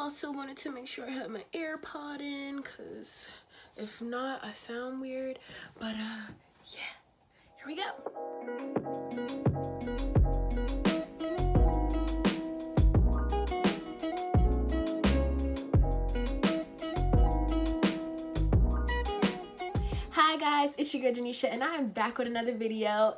also wanted to make sure I had my AirPod in, because if not, I sound weird. But yeah, here we go. Hi guys, it's your girl Janisha, and I am back with another video.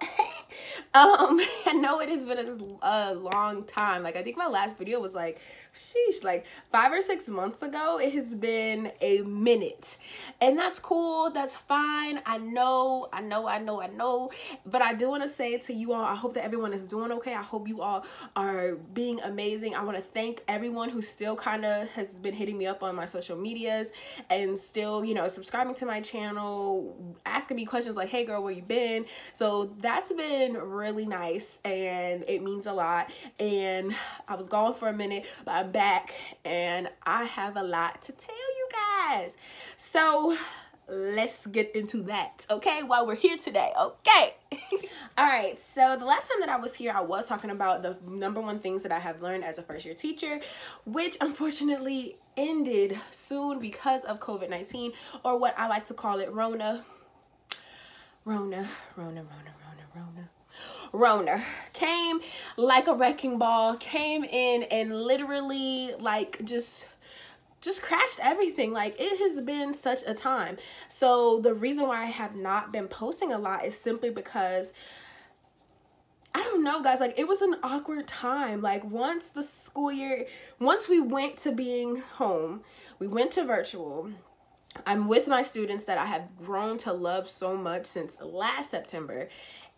I know it has been a long time. Like, I think my last video was like, sheesh, like 5 or 6 months ago. It has been a minute, and that's cool. That's fine. I know. But I do want to say to you all, I hope that everyone is doing okay. I hope you all are being amazing. I want to thank everyone who still kind of has been hitting me up on my social medias and still, you know, subscribing to my channel, asking me questions like, hey girl, where you been? So that's been really nice, and it means a lot. And I was gone for a minute, but I'm back, and I have a lot to tell you guys. So let's get into that, okay, while we're here today, okay? All right, so the last time that I was here, I was talking about the #1 things that I have learned as a first-year teacher, which unfortunately ended soon because of COVID-19, or what I like to call it, Rona came like a wrecking ball, came in and literally like just crashed everything. Like, it has been such a time. So the reason why I have not been posting a lot is simply because I don't know, guys, like, it was an awkward time. Like, once we went to being home, we went to virtual. I'm with my students that I have grown to love so much since last September,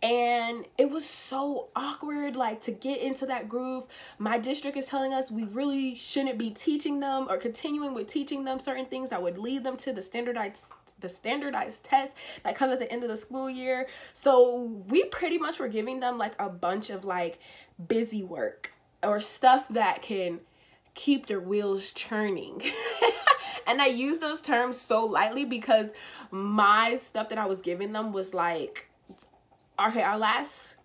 and it was so awkward, like, to get into that groove. My district is telling us we really shouldn't be teaching them or continuing with teaching them certain things that would lead them to the standardized test that comes at the end of the school year. So we pretty much were giving them like a bunch of like busy work or stuff that can keep their wheels churning. And I use those terms so lightly because my stuff that I was giving them was like, okay, our last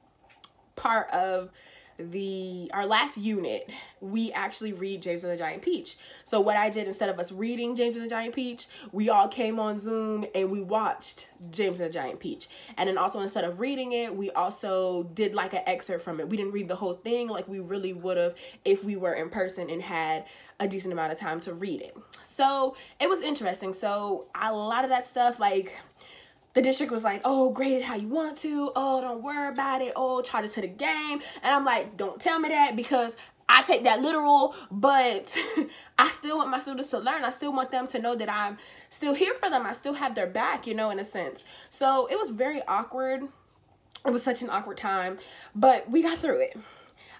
unit, we actually read James and the Giant Peach. So what I did, instead of us reading James and the Giant Peach, we all came on Zoom and we watched James and the Giant Peach. And then also, instead of reading it, we also did like an excerpt from it. We didn't read the whole thing like we really would have if we were in person and had a decent amount of time to read it. So it was interesting. So a lot of that stuff, like, the district was like, oh, grade it how you want to. Oh, don't worry about it. Oh, charge it to the game. And I'm like, don't tell me that, because I take that literal, but I still want my students to learn. I still want them to know that I'm still here for them. I still have their back, you know, in a sense. So it was very awkward. It was such an awkward time, but we got through it.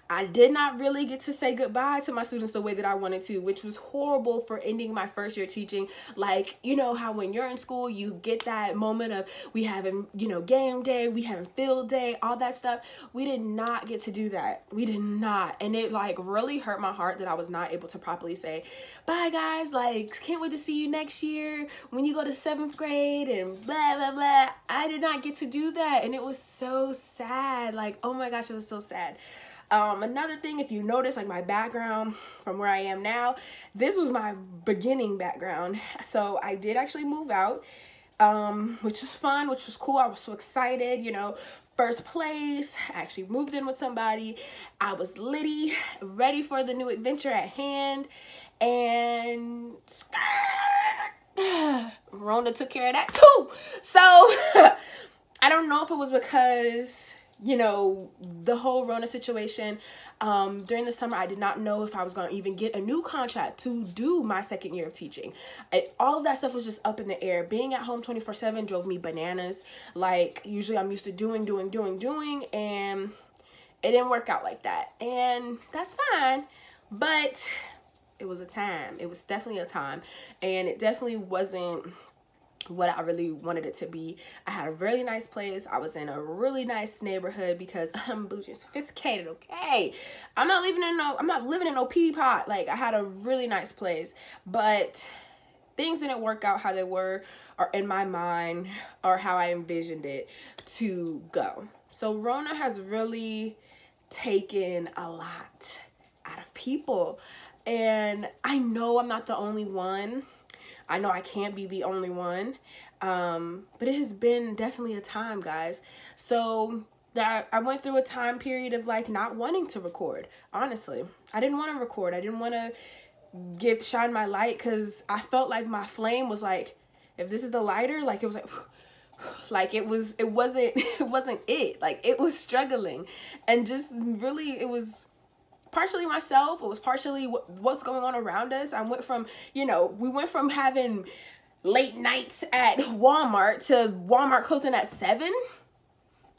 I did not really get to say goodbye to my students the way that I wanted to, which was horrible for ending my first year teaching. Like, you know how when you're in school, you get that moment of we having, you know, game day, we having field day, all that stuff. We did not get to do that. We did not. And it like really hurt my heart that I was not able to properly say, bye guys, like, can't wait to see you next year when you go to 7th grade and blah, blah, blah. I did not get to do that. And it was so sad. Like, oh my gosh, it was so sad. Another thing, if you notice, like, my background from where I am now, this was my beginning background. So I did actually move out, which was fun, which was cool. I was so excited, you know, first place. I actually moved in with somebody. I was litty, ready for the new adventure at hand, and Rona took care of that too. So I don't know if it was because, you know, the whole Rona situation, during the summer, I did not know if I was going to even get a new contract to do my 2nd year of teaching. All of that stuff was just up in the air. Being at home 24/7 drove me bananas. Like, usually I'm used to doing, and it didn't work out like that. And that's fine, but it was a time. It was definitely a time, and it definitely wasn't what I really wanted it to be. I had a really nice place. I was in a really nice neighborhood because I'm bougie and sophisticated, okay? I'm not living in no PD pot. Like, I had a really nice place, but things didn't work out how they were or in my mind or how I envisioned it to go. So Rona has really taken a lot out of people. And I know I'm not the only one. I know I can't be the only one. But it has been definitely a time, guys. So that I went through a time period of like not wanting to record. Honestly, I didn't want to record. I didn't want to shine my light, because I felt like my flame was like, if this is the lighter, like it was like it wasn't it. Like it was struggling, and just really it was partially myself. It was partially what's going on around us. I went from, we went from having late nights at Walmart to Walmart closing at 7.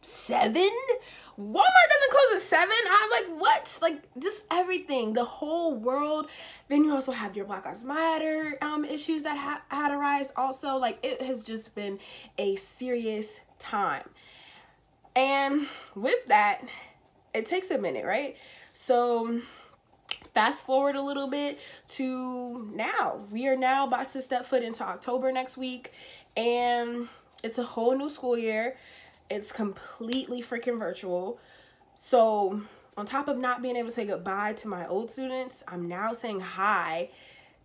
Walmart doesn't close at 7. I'm like, what? Like, just everything, the whole world. Then you also have your Black Lives Matter issues that had arise also. Like, it has just been a serious time. And with that, it takes a minute, right? So fast forward a little bit to now. We are now about to step foot into October next week, and it's a whole new school year. It's completely freaking virtual. So on top of not being able to say goodbye to my old students, I'm now saying hi,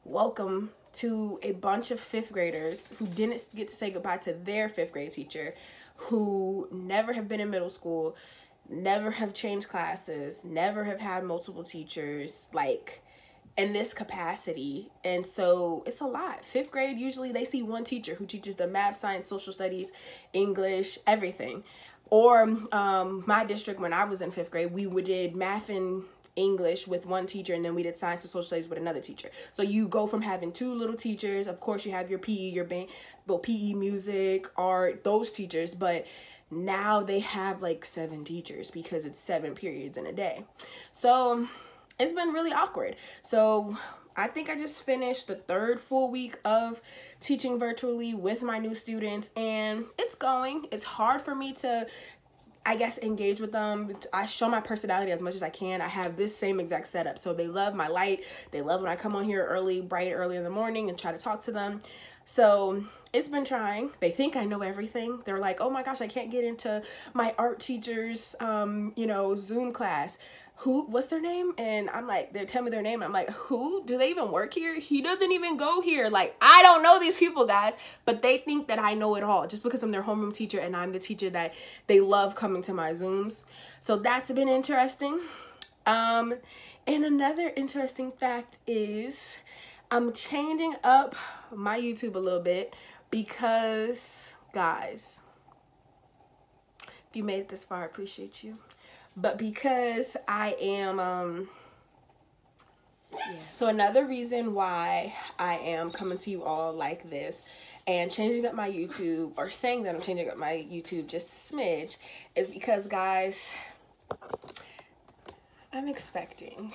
welcome to a bunch of 5th graders who didn't get to say goodbye to their 5th grade teacher, who never have been in middle school, never have changed classes, never have had multiple teachers, like, in this capacity. And so it's a lot. 5th grade, usually they see one teacher who teaches them math, science, social studies, English, everything. Or my district, when I was in 5th grade, we did math and English with one teacher, and then we did science and social studies with another teacher. So you go from having 2 little teachers. Of course, you have your PE, your band, well, PE, music, art, those teachers, but now they have like 7 teachers because it's 7 periods in a day. So it's been really awkward. So I think I just finished the 3rd full week of teaching virtually with my new students, and it's going. It's hard for me to, I guess, engage with them. I show my personality as much as I can. I have this same exact setup. So they love my light. They love when I come on here bright early in the morning and try to talk to them. So it's been trying. They think I know everything. They're like, oh my gosh, I can't get into my art teacher's, Zoom class. What's their name? And I'm like, they tell me their name, and I'm like, who? Do they even work here? He doesn't even go here. Like, I don't know these people, guys, but they think that I know it all just because I'm their homeroom teacher and I'm the teacher that they love coming to my Zooms. So that's been interesting. And another interesting fact is I'm changing up my YouTube a little bit because, guys, if you made it this far, I appreciate you. But because I am, So another reason why I am coming to you all like this and changing up my YouTube, or saying that I'm changing up my YouTube just a smidge, is because, guys, I'm expecting.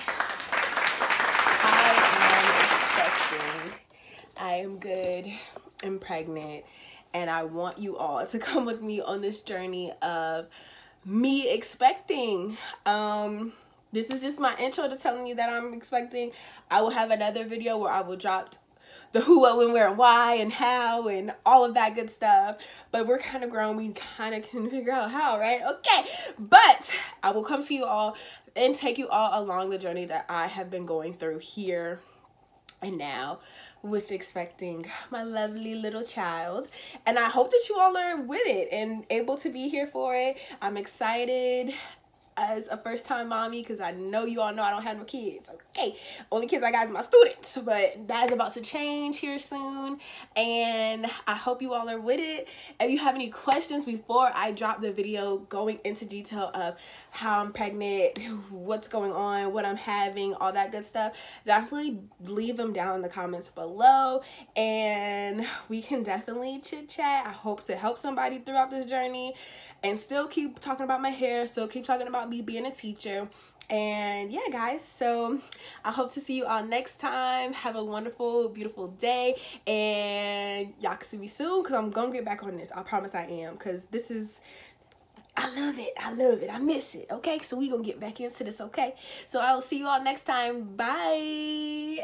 I am good and pregnant, and I want you all to come with me on this journey of me expecting. This is just my intro to telling you that I'm expecting. I will have another video where I will drop the who, what, when, where, and why, and how, and all of that good stuff. But we're kind of grown. We kind of can figure out how, right? Okay. But I will come to you all and take you all along the journey that I have been going through here and now with expecting my lovely little child. And I hope that you all are with it and able to be here for it. I'm excited as a first-time mommy because I know you all know I don't have no kids. Okay, only kids I got is my students, but that is about to change here soon, and I hope you all are with it. If you have any questions before I drop the video going into detail of how I'm pregnant, what's going on, what I'm having, all that good stuff, definitely leave them down in the comments below, and we can definitely chit chat. I hope to help somebody throughout this journey and still keep talking about my hair, still keep talking about me being a teacher. And yeah, guys, so I hope to see you all next time. Have a wonderful, beautiful day, and y'all can see me soon because I'm gonna get back on this. I promise I am, because this is, I love it. I love it. I miss it. Okay, so we gonna get back into this. Okay, so I will see you all next time. Bye.